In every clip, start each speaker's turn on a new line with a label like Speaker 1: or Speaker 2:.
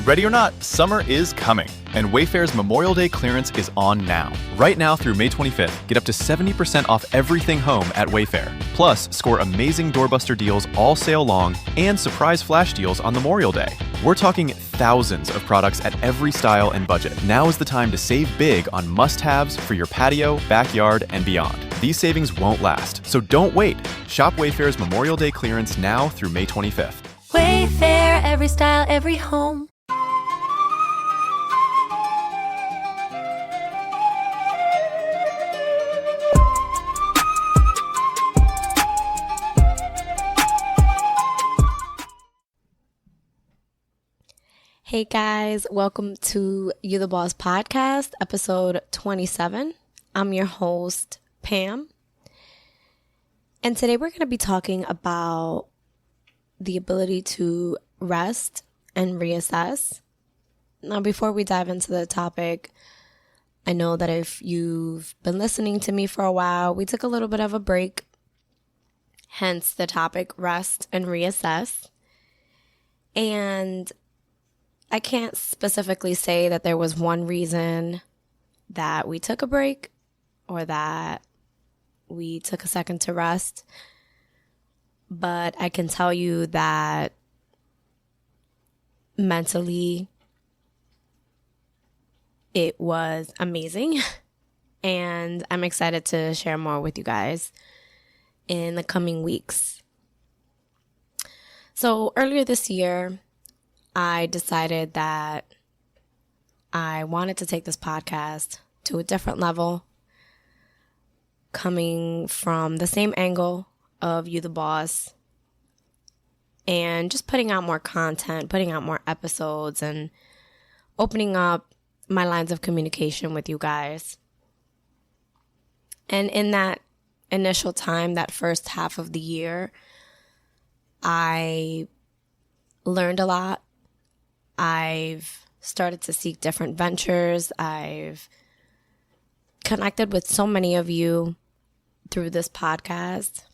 Speaker 1: Ready or not, summer is coming, and Wayfair's Memorial Day clearance is on now. Right now through May 25th, get up to 70% off everything home at Wayfair. Plus, score amazing doorbuster deals all sale long and surprise flash deals on Memorial Day. We're talking thousands of products at every style and budget. Now is the time to save big on must-haves for your patio, backyard, and beyond. These savings won't last, so don't wait. Shop Wayfair's Memorial Day clearance now through May 25th.
Speaker 2: Wayfair, every style, every home. Hey guys, welcome to You the Boss podcast, episode 27. I'm your host, Pam. And today we're going to be talking about the ability to rest and reassess. Now, before we dive into the topic, I know that if you've been listening to me for a while, we took a little bit of a break, hence the topic, rest and reassess. And I can't specifically say that there was one reason that we took a break or that we took a second to rest, but I can tell you that mentally it was amazing, and I'm excited to share more with you guys in the coming weeks. So earlier this year, I decided that I wanted to take this podcast to a different level, coming from the same angle of You the Boss, and just putting out more content, putting out more episodes, and opening up my lines of communication with you guys. And in that initial time, that first half of the year, I learned a lot. I've started to seek different ventures. I've connected with so many of you through this podcast.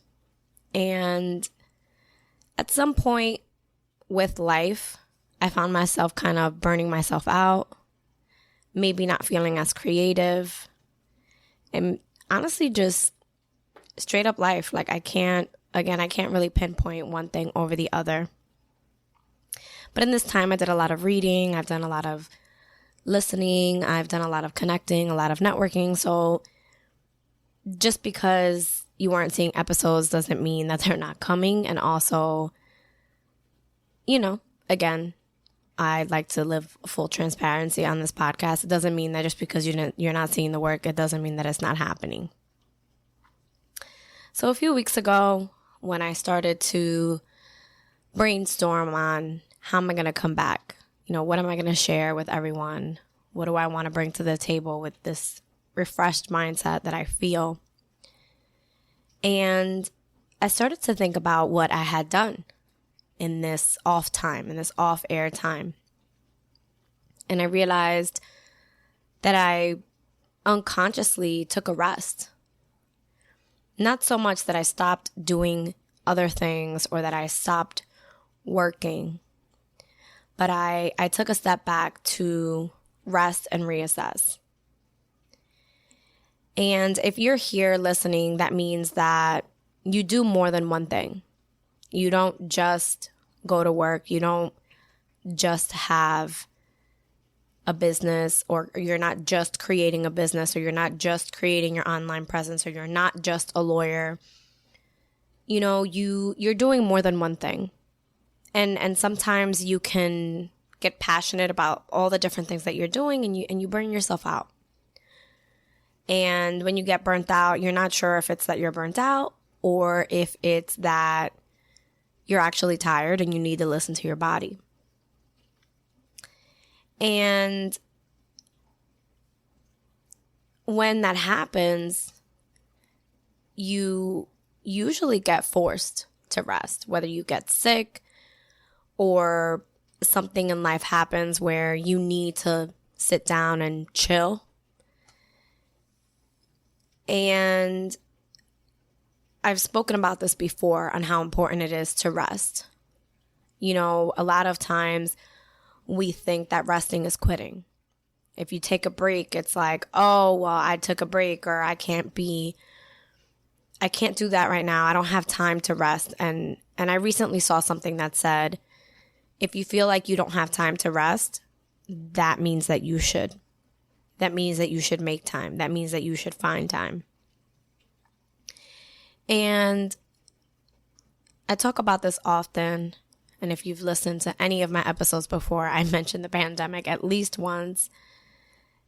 Speaker 2: And at some point with life, I found myself kind of burning myself out, maybe not feeling as creative, and honestly just straight up life. Like I can't really pinpoint one thing over the other. But in this time, I did a lot of reading. I've done a lot of listening. I've done a lot of connecting, a lot of networking. So just because you weren't seeing episodes doesn't mean that they're not coming. And also, again, I'd like to live full transparency on this podcast. It doesn't mean that just because you're not seeing the work, it doesn't mean that it's not happening. So a few weeks ago, when I started to brainstorm on how am I going to come back? What am I going to share with everyone? What do I want to bring to the table with this refreshed mindset that I feel? And I started to think about what I had done in this off time, in this off-air time. And I realized that I unconsciously took a rest. Not so much that I stopped doing other things or that I stopped working, but I took a step back to rest and reassess. And if you're here listening, that means that you do more than one thing. You don't just go to work. You don't just have a business, or you're not just creating a business, or you're not just creating your online presence, or you're not just a lawyer. You're doing more than one thing. And sometimes you can get passionate about all the different things that you're doing, and you burn yourself out. And when you get burnt out, you're not sure if it's that you're burnt out or if it's that you're actually tired and you need to listen to your body. And when that happens, you usually get forced to rest, whether you get sick or something in life happens where you need to sit down and chill. And I've spoken about this before on how important it is to rest. A lot of times we think that resting is quitting. If you take a break, it's like, oh, well, I took a break, or I can't do that right now. I don't have time to rest. And I recently saw something that said, if you feel like you don't have time to rest, that means that you should. That means that you should make time. That means that you should find time. And I talk about this often. And if you've listened to any of my episodes before, I mentioned the pandemic at least once.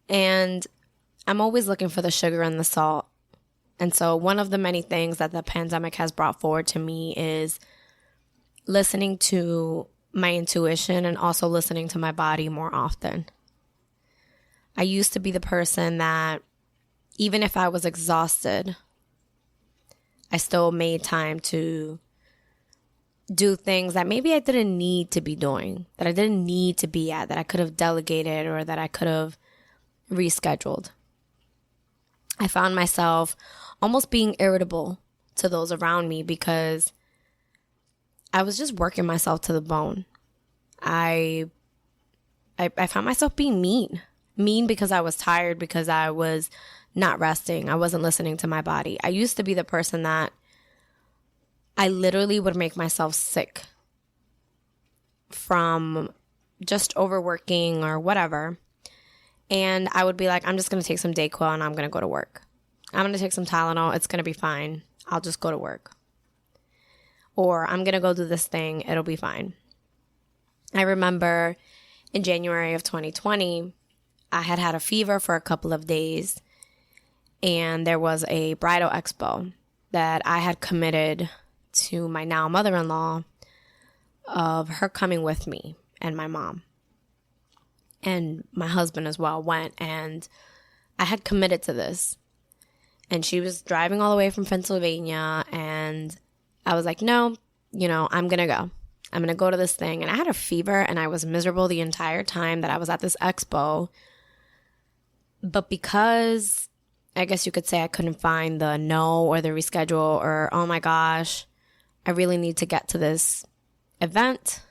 Speaker 2: And I'm always looking for the sugar and the salt. And so one of the many things that the pandemic has brought forward to me is listening to my intuition and also listening to my body more often. I used to be the person that even if I was exhausted, I still made time to do things that maybe I didn't need to be doing, that I didn't need to be at, that I could have delegated or that I could have rescheduled. I found myself almost being irritable to those around me because I was just working myself to the bone. I found myself being mean because I was tired, because I was not resting. I wasn't listening to my body. I used to be the person that I literally would make myself sick from just overworking or whatever. And I would be like, I'm just going to take some Dayquil and I'm going to go to work. I'm going to take some Tylenol. It's going to be fine. I'll just go to work. Or I'm going to go do this thing. It'll be fine. I remember in January of 2020, I had a fever for a couple of days. And there was a bridal expo that I had committed to my now mother-in-law of her coming with me and my mom. And my husband as well went, and I had committed to this. And she was driving all the way from Pennsylvania, and I was like, no, I'm going to go. I'm going to go to this thing. And I had a fever, and I was miserable the entire time that I was at this expo. But because I guess you could say I couldn't find the no or the reschedule or, oh my gosh, I really need to get to this event.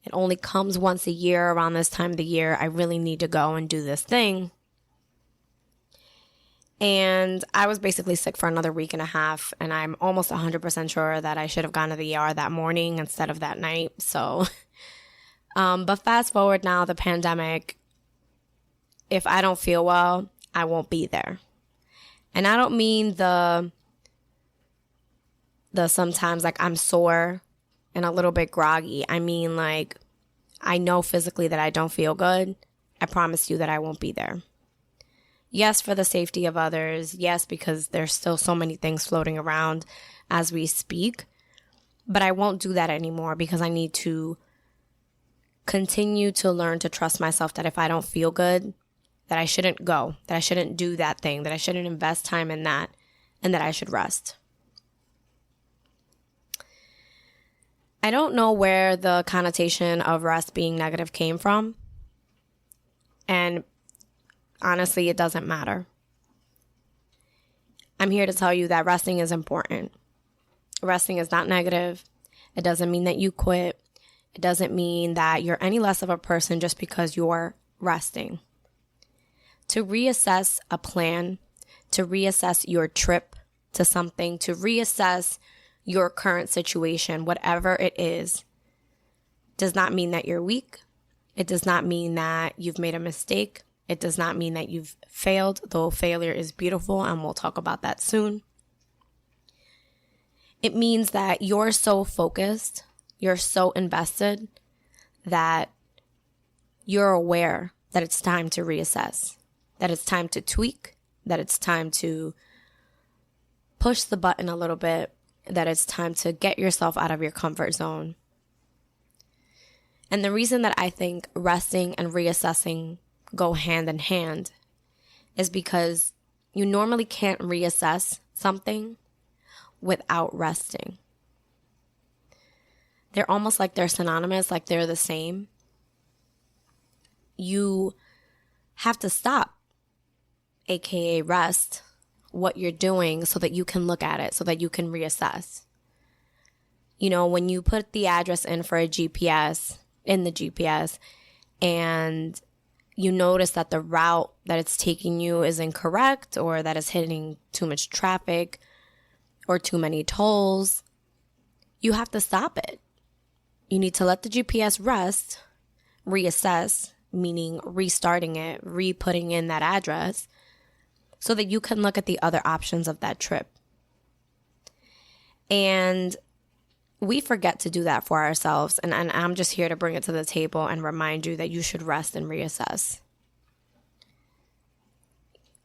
Speaker 2: It only comes once a year around this time of the year. I really need to go and do this thing. And I was basically sick for another week and a half. And I'm almost 100% sure that I should have gone to the ER that morning instead of that night. So, but fast forward now, the pandemic, if I don't feel well, I won't be there. And I don't mean the sometimes like I'm sore and a little bit groggy. I mean, like, I know physically that I don't feel good. I promise you that I won't be there. Yes, for the safety of others. Yes, because there's still so many things floating around as we speak. But I won't do that anymore because I need to continue to learn to trust myself that if I don't feel good, that I shouldn't go, that I shouldn't do that thing, that I shouldn't invest time in that, and that I should rest. I don't know where the connotation of rest being negative came from. And honestly, it doesn't matter. I'm here to tell you that resting is important. Resting is not negative. It doesn't mean that you quit. It doesn't mean that you're any less of a person just because you're resting. To reassess a plan, to reassess your trip to something, to reassess your current situation, whatever it is, does not mean that you're weak. It does not mean that you've made a mistake. It does not mean that you've failed, though failure is beautiful, and we'll talk about that soon. It means that you're so focused, you're so invested, that you're aware that it's time to reassess, that it's time to tweak, that it's time to push the button a little bit, that it's time to get yourself out of your comfort zone. And the reason that I think resting and reassessing go hand in hand is because you normally can't reassess something without resting. They're almost like they're synonymous, like they're the same. You have to stop, aka rest, what you're doing so that you can look at it, so that you can reassess. You know, when you put the address in for a GPS, in the GPS, and you notice that the route that it's taking you is incorrect, or that it's hitting too much traffic or too many tolls, you have to stop it. You need to let the GPS rest, reassess, meaning restarting it, re-putting in that address, so that you can look at the other options of that trip. And we forget to do that for ourselves. And I'm just here to bring it to the table and remind you that you should rest and reassess.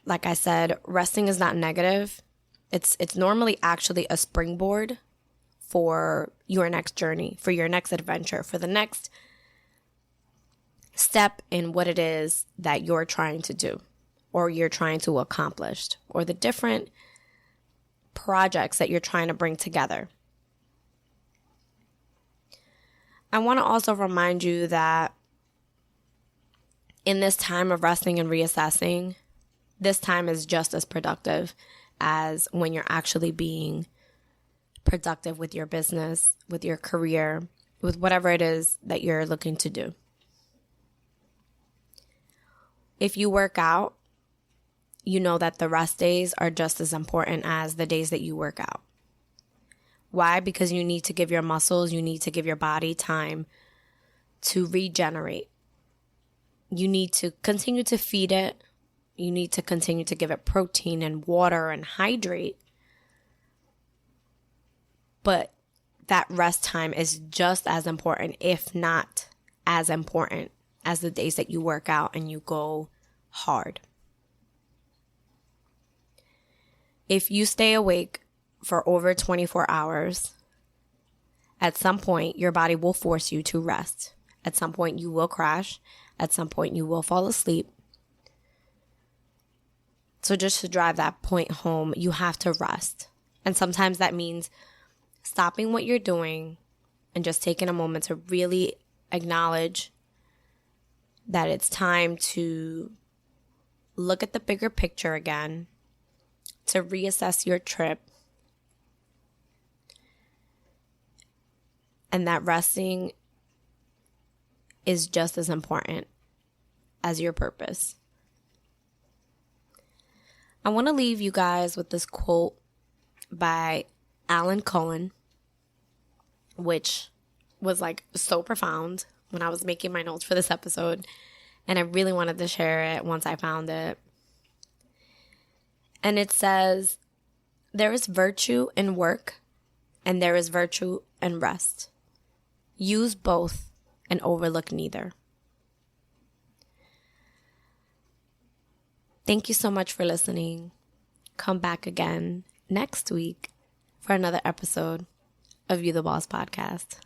Speaker 2: Like I said, resting is not negative. It's normally actually a springboard for your next journey, for your next adventure, for the next step in what it is that you're trying to do or you're trying to accomplish, or the different projects that you're trying to bring together. I want to also remind you that in this time of resting and reassessing, this time is just as productive as when you're actually being productive with your business, with your career, with whatever it is that you're looking to do. If you work out, you know that the rest days are just as important as the days that you work out. Why? Because you need to give your muscles, you need to give your body time to regenerate. You need to continue to feed it. You need to continue to give it protein and water and hydrate. But that rest time is just as important, if not as important, as the days that you work out and you go hard. If you stay awake for over 24 hours, at some point your body will force you to rest. At some point you will crash. At some point you will fall asleep. So just to drive that point home, you have to rest. And sometimes that means stopping what you're doing and just taking a moment to really acknowledge that it's time to look at the bigger picture again, to reassess your trip, and that resting is just as important as your purpose. I want to leave you guys with this quote by Alan Cohen, which was like so profound when I was making my notes for this episode, and I really wanted to share it once I found it. And it says, "There is virtue in work, and there is virtue in rest. Use both and overlook neither." Thank you so much for listening. Come back again next week for another episode of You the Boss podcast.